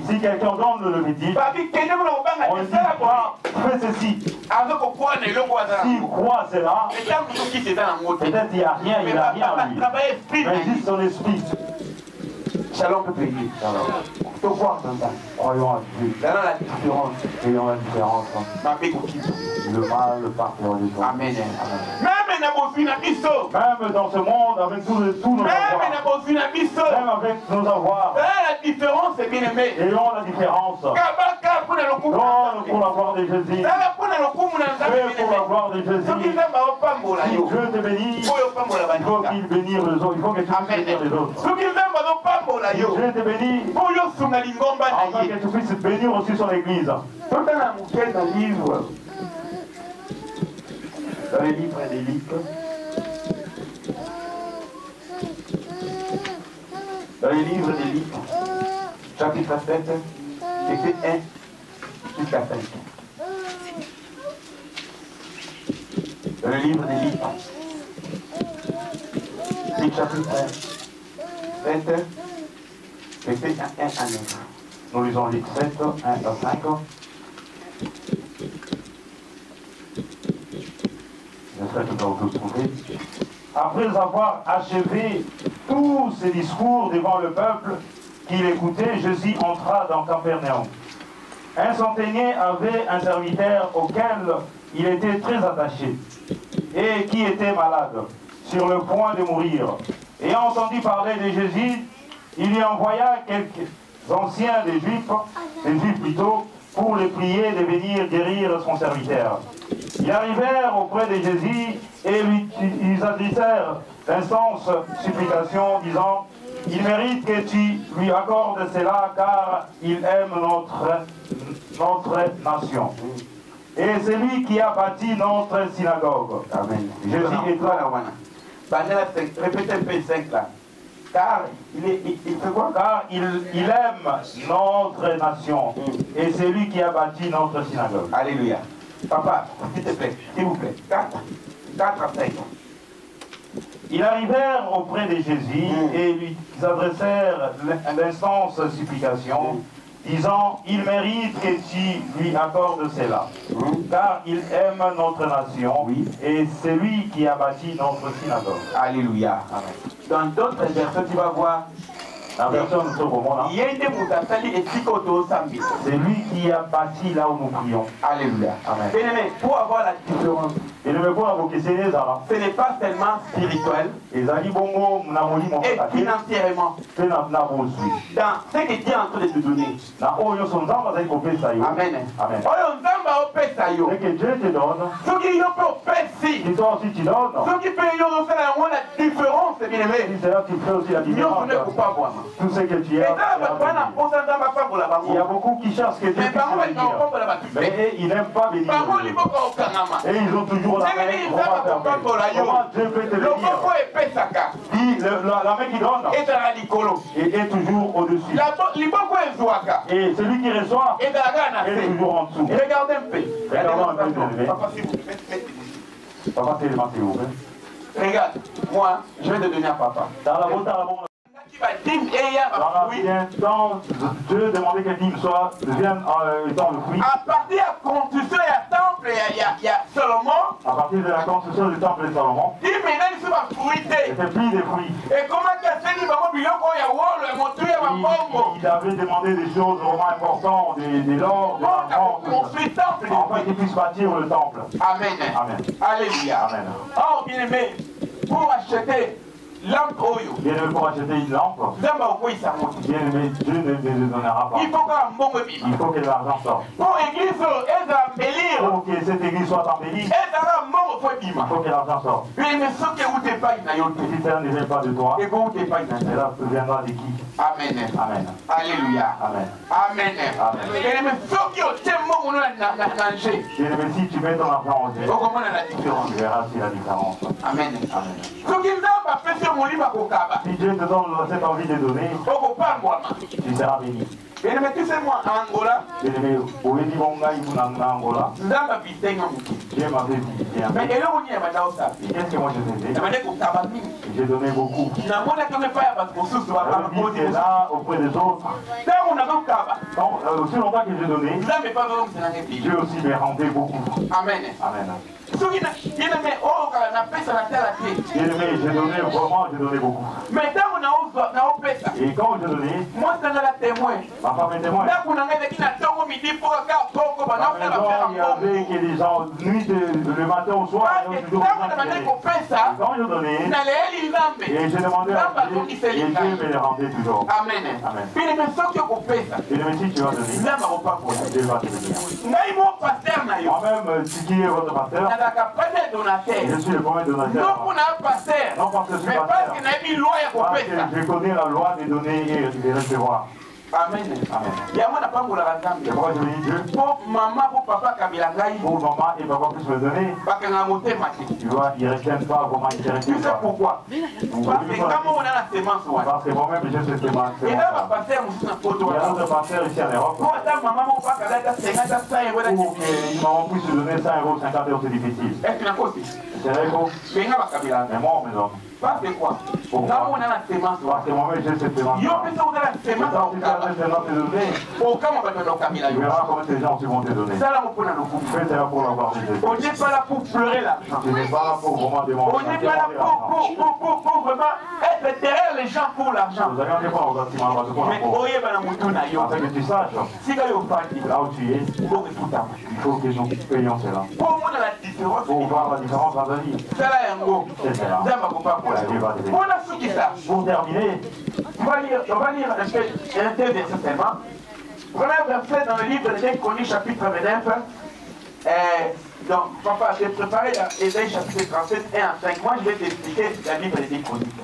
Si quelqu'un donne le petit, on ne dit pas fais ceci. S'il croit cela, peut-être il n'y a rien, il n'a rien en lui. Mais juste son esprit. Shalom peut payer. Croyons à Dieu. Ayons la différence. Le mal, le parfait de toi. Amen. Même dans ce monde, avec tous nos avoirs. Même avec nos avoirs. La différence est bien aimée. Ayons la différence. Donne pour la gloire de Jésus. Fais pour la gloire de Jésus. Si Dieu te bénit, il faut qu'il bénisse les autres. Il faut que tu puisses bénir les autres. Si Dieu te bénit, afin que tu puisses bénir aussi son église. Dans les livres des livres. Dans les livres des livres. Chapitre 7, verset 1 jusqu'à 5. Dans le livre des livres. Luc chapitre 7, verset 1 à 9. Nous lisons Luc 7, 1 à 5. J'espère que vous avez trouvé. Après avoir achevé tous ces discours devant le peuple qu'il écoutait, Jésus entra dans Capernaum. Un centenier avait un serviteur auquel il était très attaché et qui était malade, sur le point de mourir. Ayant entendu parler de Jésus, il lui envoya quelques anciens des Juifs plutôt, pour les prier de venir guérir son serviteur. Ils arrivèrent auprès de Jésus et ils adressèrent d'instances supplications, disant: il mérite que tu lui accordes cela, car il aime notre nation. Et c'est lui qui a bâti notre synagogue. Amen. Jésus est là. Répétez un peu 5 là. Car il fait quoi? Car il aime notre nation. Et c'est lui qui a bâti notre synagogue. Alléluia. Papa, s'il te plaît, s'il vous plaît. 4 à 5. Ils arrivèrent auprès de Jésus et lui adressèrent l'instance supplication, disant: il mérite que tu lui accordes cela, car il aime notre nation, et c'est lui qui a bâti notre synagogue. Alléluia. Amen. Dans d'autres versets, tu vas voir, la version de ce moment-là, c'est lui qui a bâti là où nous prions. Alléluia. Amen. Bien-aimé, pour avoir la différence, ce n'est pas seulement spirituel et financièrement. Dans ce que Dieu est en train de te donner. Amen. Amen. Ce que Dieu te donne, ce qui toi aussi tu donnes, ce qui peut faire la différence, bien-aimé. C'est là que tu fais aussi la différence. Tout ce que tu as. Il y a beaucoup qui cherchent que Dieu puisse bénir. Mais ils n'aiment pas bénir. Et ils ont toujours ouvre la main, on va fermer. Comment Dieu peut te le dire? Dis, la main qui donne est toujours au-dessus. Et celui qui reçoit est toujours en dessous. Regardez un peu. Regardons un peu, élevé. Papa, s'il vous plaît, Papa, c'est élément, s'il vous plaît. regarde, moi, je vais devenir papa. Dans la bonne l'ancien temps, Dieu demandait que dîme soit vienne étant le fruit. À partir de la construction du temple, il y a Salomon. À partir de la construction du temple de Salomon, Il maintenant, il se va fruiter. c'était plus des fruits. Et comment il Il avait demandé des choses vraiment importantes, de l'or, de l'argent, afin qu'il puisse bâtir le temple. Amen. Amen. Alléluia. Amen. Oh, bien aimé, pour acheter lampe Oyo, Bien aimé, pour acheter une lampe, bien aimé, Dieu ne le donnera pas. il faut qu'un bon bébé. Il faut que l'argent sorte. Pour l'église, elle va embellir. Pour que cette église soit embellie, Elle va bon faut il faut que l'argent sorte. Mais ce que vous n'êtes pas Si ça ne vient pas de toi, et vous n'êtes pas cela viendra de qui? Amen. Amen. Alléluia. Amen. Amen. Et mais ce qui est tellement danger. Bien aimé, si tu mets ton argent au Dieu, Vous comprenez la différence. tu verras si la différence. Amen. Amen. Ce qui n'a pas fait sur mon livre à Kokaba. Si Dieu te donne cette envie de donner, tu seras béni. Et mais tu sais moi, en Angola, Bien aimé, au Edibonga, il Angola, Zamba visité un mouki. Dieu m'avait visité un peu. Mais elle est où il y a maintenant ça? Et qu'est-ce que moi je faisais? Elle m'a dit qu'on t'a mis. J'ai donné beaucoup. Na mona que me pas parce que sous va pas Je vis là auprès des autres. Quand on a vu Kaba. Donc, aussi longtemps que j'ai donné, Zamba pas vraiment c'est un Dieu aussi me rendait beaucoup. Amen. Amen. Ce qui n'a mais oh on a fait ça la terre. Bien aimé, j'ai donné vraiment, j'ai donné beaucoup. Mais quand on a fait ça. Et quand j'ai donné, Moi c'est la témoin. ma femme est témoin. Là on a mis qui n'a tongo midi pour faire Congo À la maison, il y avait que les gens, nuit le matin au soir, ils ont toujours besoin de donner. Et quand j'ai donné, et j'ai demandé à Dieu, et Dieu me les rendait toujours. Amen. Amen. Puis les messieurs qui ont fait ça. Et le Messie, tu vas donner. Dieu va te bénir. Moi-même, si qui est votre pasteur, je suis le premier donateur. Non parce que je suis pasteur. Parce que je connais la loi de donner et de recevoir. Amen. Amen. Et pourquoi je dis Dieu? pour maman, pour papa, Pour maman et papa puissent me donner, tu vois, ils ne retiennent pas vraiment, ils ne tu retiennent sais pas. pourquoi? Parce que quand on a la sémence, Parce que moi-même, j'ai cette sémence. et là, on va passer à Il y a d'autres pasteurs ici en Europe. pour attendre maman, pour pas qu'elle ait 50 100 euros. Pour qu'ils m'ont puisse donner 100 euros, 50 euros, c'est difficile. Est-ce qu'il y a quoi aussi? C'est vrai que, Mais il y a pas mais moi, mes hommes, parce que quoi? Quand on a la sémence, parce que moi-même, j'ai cette sémence. il y a plus de la Mais sémence. quand tu as cette sémence te donner, Aucun moment de nos caméras. tu verras comment ces gens vont te donner. Ça, là, on peut nous couper. Fais cela pour l'avoir de Dieu. On n'est pas là pour pleurer l'argent. Tu n'es pas là pour vraiment demander. On n'est pas là pour vraiment être derrière les gens pour l'argent. Vous allez en dépendre au bâtiment, parce qu'on Mais a oye bana mutu na yo. afin que tu saches, Si ka yo fandi, là où tu es, faut que tout tape. il faut que nous payions cela. Pour moi la différence, Pour voir la différence dans la vie. c'est là yango. C'est cela. Zamba ko pas pour la vie. On a ce qui ça. Pour terminer, On va lire un deux versets seulement. Premier verset dans le livre de Ésaïe Chronique chapitre 29. Donc, papa, j'ai préparé Ésaïe chapitre 37, 1 à 5. Moi, je vais t'expliquer la livre de Ésaïe Chronique.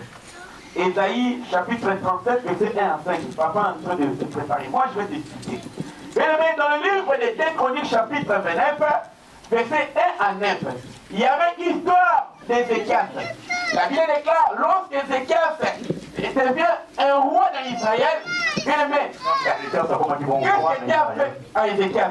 Ésaïe chapitre 37, verset 1 à 5. Papa est en train de se préparer. Moi, je vais t'expliquer. Bien aimé, dans le livre de Ésaïe Chronique chapitre 29, verset 1 à 9, il y avait l'histoire d'Ézéchias. La Bible déclare, lorsqu'Ézéchias devient un roi d'Israël, bien aimé, qu'est-ce que Dieu a fait à Ézéchias?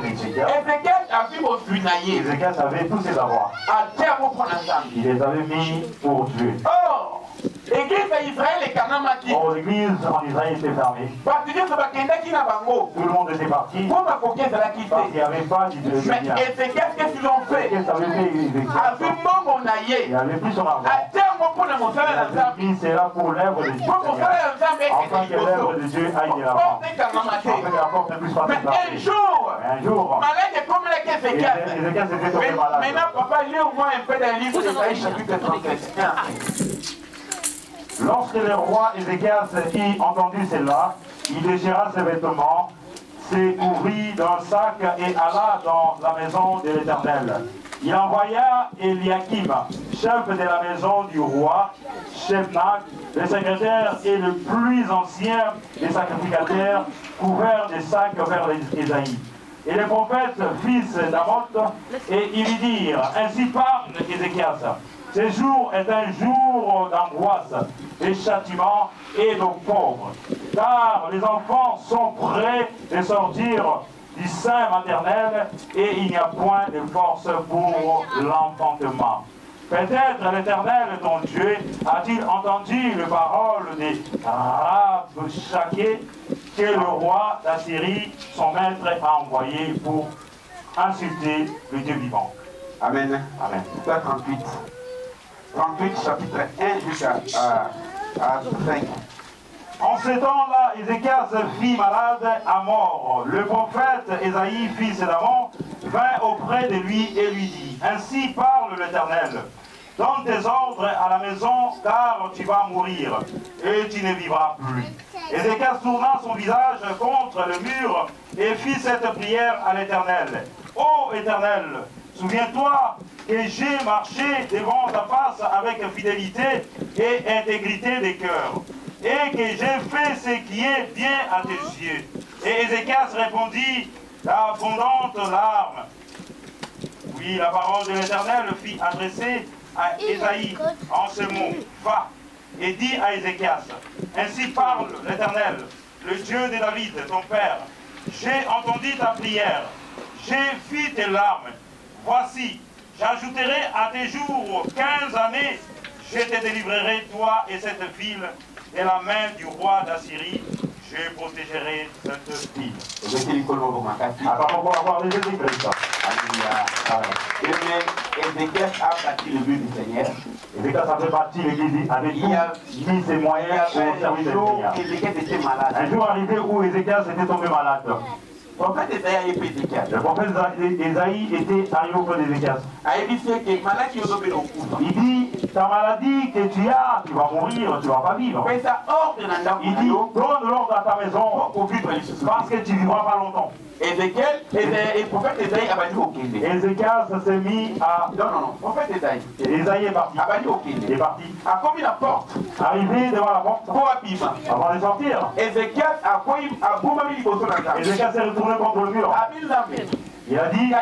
Ézéchias a vu au funaillé. Ézéchias avait tous ses avoirs. À Dieu pour prendre ensemble. Il les avait mis pour Dieu. Or, l'église d'Israël est quand même acquis. Or, l'église en Israël était fermée. Parce que Dieu se va qui n'a pas mot. Tout le monde était parti. Pour ma coquette, elle a quitté. Parce qu'il n'y avait pas d'idée. Mais Ézéchias, qu'est-ce qu'ils ont fait? Qu'est-ce avait fait A Ézéchias? vu mon naïe. Il n'avait plus son argent. À Dieu pour la montagne Il avait mis cela pour l'œuvre de Dieu. pour mon frère, Afin que l'œuvre de Dieu aille de l'avant. Afin que la porte ne puisse pas se mais passer. un jour, Un jour, malade est comme la Ézéchias était tombé malade. maintenant, papa, lis au moins un peu d'un livre d'Ésaïe chapitre 37. Lorsque le roi Ézéchias eut entendu cela, il déchira ses vêtements, se couvrit d'un sac et alla dans la maison de l'Éternel. Il envoya Eliakim, chef de la maison du roi, Shebna, le secrétaire et le plus ancien des sacrificateurs, couvert des sacs vers Ésaïe. et les prophètes fils d'Amoth, et ils lui dirent, ainsi parle Ézéchias, ce jour est un jour d'angoisse, de châtiment et de pauvres, car les enfants sont prêts de sortir du sein maternel et il n'y a point de force pour l'enfantement. Peut-être l'Éternel, ton Dieu, a-t-il entendu les paroles des Rabshakeh que le roi d'Assyrie, son maître, a envoyé pour insulter le Dieu vivant. Amen. Amen. 38. 38, chapitre 1 jusqu'à 5. En ce temps-là, Ézéchias fit malade à mort. Le prophète Ésaïe, fils d'Amon, vint auprès de lui et lui dit, ainsi parle l'Éternel, donne tes ordres à la maison, car tu vas mourir, et tu ne vivras plus. Ézéchias tourna son visage contre le mur et fit cette prière à l'Éternel. Ô Éternel, souviens-toi que j'ai marché devant ta face avec fidélité et intégrité de cœur, et que j'ai fait ce qui est bien à tes yeux. Et Ézéchias répondit d'abondantes larmes. Oui, la parole de l'Éternel fit adresser à Ésaïe en ce mot, va, et dis à Ézéchias, ainsi parle l'Éternel, le Dieu de David, ton père, j'ai entendu ta prière, j'ai vu tes larmes, voici, j'ajouterai à tes jours 15 années, je te délivrerai, toi et cette ville, de la main du roi d'Assyrie, je protégerai cette ville. Avant pour avoir les Ézéchias. Ézéchias a bâti le but du Seigneur. Ézéchias a fait partie de l'Église avec mis ses moyens au service du Seigneur. Ézéchias était malade. Un jour arrivé où Ézéchias était tombé malade. Le prophète Ésaïe était Ézéchias. Le prophète Ésaïe était arrivé auprès d'Ézéchias. Il dit, ta maladie que tu as, tu vas mourir, tu ne vas pas vivre. Il dit, donne l'ordre à ta maison parce que tu ne vivras pas longtemps. Le prophète Ésaïe a dit au Kende. Ézéchias s'est mis à... Non, prophète Ésaïe. Ésaïe est parti. Il est parti. A commis la porte. Arrivé devant la porte. Avant de sortir. Ézéchias a boumami au sol. Ézéchias s'est retourné contre le mur. Il a dit,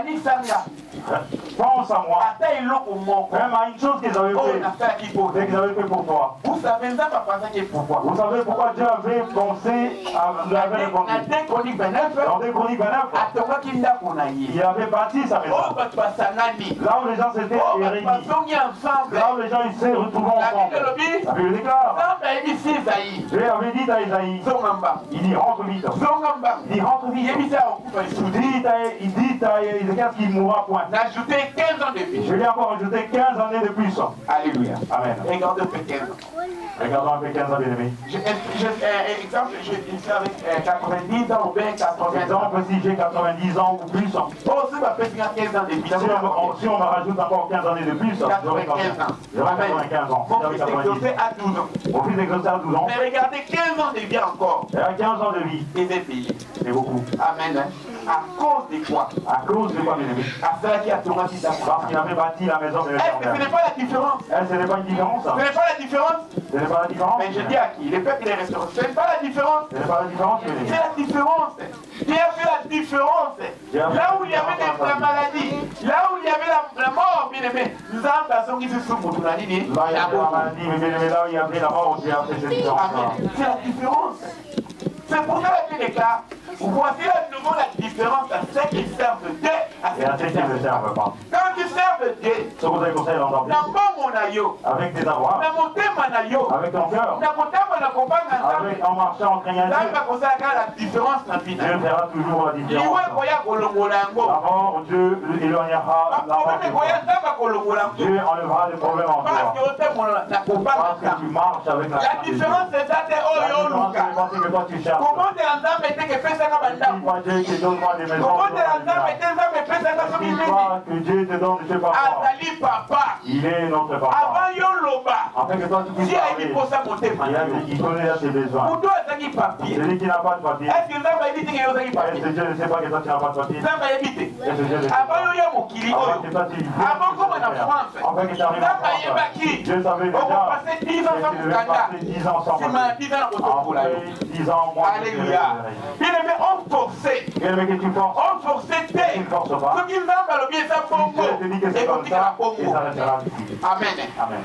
pense à moi. Même à une chose qu'ils avaient fait. Qu'ils avaient fait pour toi. Vous savez pourquoi? Vous savez pourquoi Dieu avait pensé à l'avait répondu. Dans 2 Chroniques 29, il avait bâti sa maison. Là où les gens s'étaient réunis. Là où les gens se retrouvaient ensemble. La Bible déclare. Dieu avait dit à Isaïe. Il dit rentre vite. Il dit rentre vite. Il dit à Ézéchias qu'il ne mourra point. Ajouté 15 ans de vie. Je lui ai encore ajouté 15 années de plus. Alléluia. Amen. Regardez un peu 15 ans. Regardons un peu 15 ans, bien aimé. Exemple, je suis avec 90 ans ou bien 80 ans. Exemple, si j'ai 90 ans ou plus. Oh, c'est ma petite 15 ans de vie. Si on me rajoute encore 15 années de plus, j'aurai 95 ans. Mon fils exaucé à 12 ans. Mon fils exaucé à 12 ans. Mais regardez, 15 ans de vie encore. Il a 15 ans de vie. Et des pays. C'est beaucoup. Amen. À cause de quoi? À cause de quoi, bien aimé? À cela qui a tourné si parce qu'il avait bâti la maison de l'Éternel. Est-ce que ce n'est pas la différence? Ce n'est pas une différence. Ce n'est pas la différence? Ce n'est pas la différence. Mais je dis à qui? Les peuples et les restaurants. Ce n'est pas la différence. Ce n'est pas la différence, bien aimé. C'est la différence. Dieu a fait la différence. Là où il y avait la maladie, là où il y avait la mort, bien aimé, nous avons personne qui se souvient de la ligne. Là, il y avait la maladie, mais bien aimé, là où il y avait la mort, Dieu a fait cette différence. Amen. C'est la différence. C'est pour ça que les gars, voici à nouveau la différence à ceux qui servent Dieu à ceux qui ne servent pas. Quand tu serves Dieu, ce que vous avez conseillé d'entendre. Avec tes avoirs, avec ton cœur, avec en marchant en craignant Dieu, Dieu fera toujours la différence. D'abord, Dieu éloignera la mort. Dieu enlèvera les problèmes en toi. Parce que tu marches avec la différence, c'est ça, c'est que toi tu cherches. Comment tu as fait ça? Comment tu as fait que Dieu te donne de chez papa. Il est notre papa. Afin que toi tu puisses parler. Il connaît tes besoins. Celui qui n'a pas de papier. Est-ce que Dieu ne sait pas que toi tu n'as pas de papier? Est-ce que Dieu ne sait pas? Avant que toi tu afin que tu arrives en France. Dieu savait déjà que tu devais passer 10 ans sans papier. Après 10 ans, moi, alléluia. Bien aimé, on forçait. Bien aimé que tu forces. On forçait. Tu ne forces pas. Ce qu'ils ont le bien, ça pour Dieu te dit que c'est comme ça, et ça restera ici. Amen. Amen.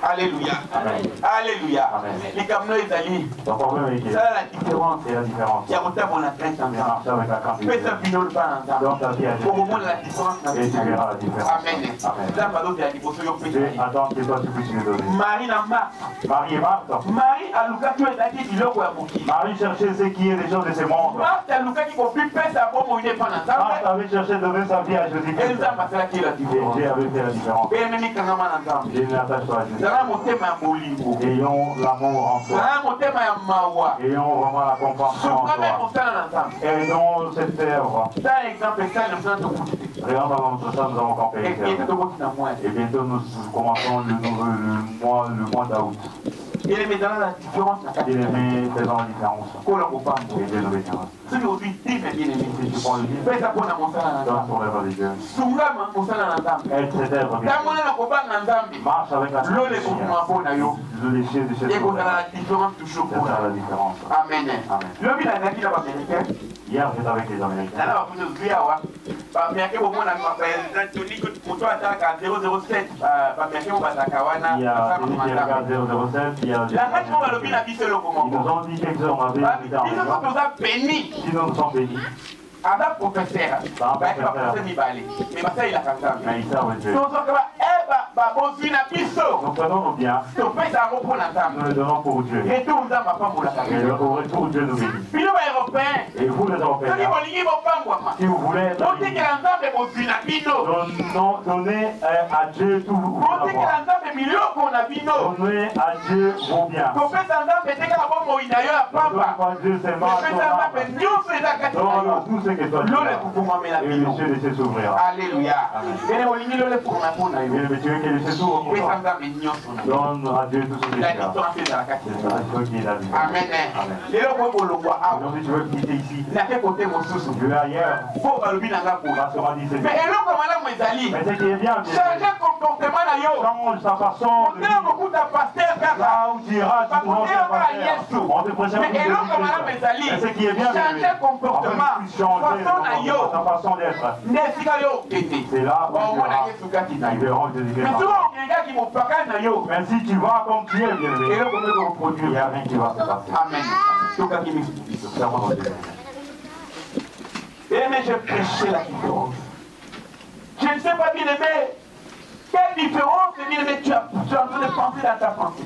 Alléluia. Amen. Alléluia. Amen. Les camions, ils allaient. Ton problème est Ça, la différence. c'est la différence. Il y a autant mon atteinte en Viens marcher avec la crainte. fais ça, pinot, pas ensemble. Donc ta vie a Au moment de la différence, et tu verras la différence. Amen. Amen. Ça, pas d'autre, il y a des bosses, Dieu attend que toi tu puisses lui donner. Marie n'a Marthe. Marie et Marthe. Marie a Lucas qui est allé du logo à Moki. Marie cherchait ce qui est des choses de ce monde. Marthe a Lucas qui peut plus faire sa bombe, il n'est pas ensemble. Marthe avait cherché de donner sa vie à Jésus-Christ. Et nous avons passé là qui est la Et différence. Dieu avait fait la différence. Et même quand on est ensemble. Dieu n'attache pas à Jésus. Nous avons monté ma bolingo. Ayons l'amour en Nous soi. avons monté ma mawa. Ayons vraiment la compassion en Nous avons soi. ensemble. Aidons cette œuvre. Par exemple, ça, nous avons tout. Rien dans notre ça, nous avons campé. Et bientôt, nous commençons le mois d'août. Et les médailles, la différence, Bien-aimés, faisons la différence. Et Dieu nous bénira. Si aujourd'hui, dis, mais bien aimé, Si tu prends le livre, fais ça pour la montagne. donne ton œuvre à Dieu. Sungama musala na nzambe. Aide cette œuvre, bien. Tamona na kobanga na nzambe. Marche avec la Lole kokuma pona yo. Les chiens de chez Et kozala la différence toujours C'est pour ça la la. différence. Amen. Amen. Lobi na ndaki na ba américain. Hier, j'étais avec les Américains. Nana ba kuzo zuya wa. Ba miake bo mona ma president Tony ko moto ataka 007. Ba miake bo bataka wana. Il y a celui qui regarde 007, il y a La match mo ba lobi na biso loko ils nous moko. ont dit quelque chose, on avait Ba invité en biso ko réunion. toza béni. Sinon, nous sommes bénis. Ada professeur. Ba professeur mi bale. Mais ba ça il a kanzambe. Mais ils savent Dieu. Tozo ka ba ba bozwi na biso. Nous prenons nos biens, To pesa ngo pona nous nzambe. les donnons pour Dieu. Et tout nzambe apambola ka. Et au retour, Dieu nous bénit. Bino ba européen. Et vous, les Soki Européens, bolingi bopangwama. si vous voulez être bénis, Botikela nzambe bozwi na bino. donnez à Dieu tout vos Botikela avoirs. nzambe miloko na bino. Donnez à Dieu vos biens. Kopesa nzambe te kaka bomoi na yo ya Donne pamba. à Dieu ses mains, Kopesa nzambe son nyonso eza kati na Donne à yo. tout ce que toi tu Lole as. kokomamela Et le bino. ciel laisse s'ouvrir. Alléluia. Ene bolingi lole mpona mpona yo. Mais tu veux que le ciel s'ouvre pour Kopesa toi. nzambe nyonso na yo. Donne à Dieu tout ce que tu La as. différence ezala kati C'est na ça, yo. c'est toi qui es la vie. Amen. Amen. Lelo po bolongwa awa. Aujourd'hui, tu veux quitter ici. Nake kote mosusu. Tu veux ailleurs. Po balobi na nga boye. Parce qu'on m'a dit c'est Mais bien. eloko malamu ezali. Mais ce qui est bien, bien. Changer comportement na yo. Change sa façon de Otela vivre. mokuta pasteur kaka. Là où tu iras, tu pourras te passer. On te prêchera Mais plus de eloko malamu Jésus. ezali. Mais ce qui est bien, bien. Changer comportement. Changer Façon na yo. sa façon d'être. Nde esika yo okende. C'est là où tu Omona verras. Yesu kati na Ils yo. verront Jésus Mais Christ. soki okendaki mopakani na yo. Mais si tu vas comme tu es, bien aimé, Eloko moko il n'y koproduire. a rien qui va se passer. Amen. Tokaki misu biso. Servons notre Dieu. Eh mais je prêchais la différence. Je ne sais pas bien aimé. Quelle différence, bien aimé, tu es en train de penser dans ta pensée.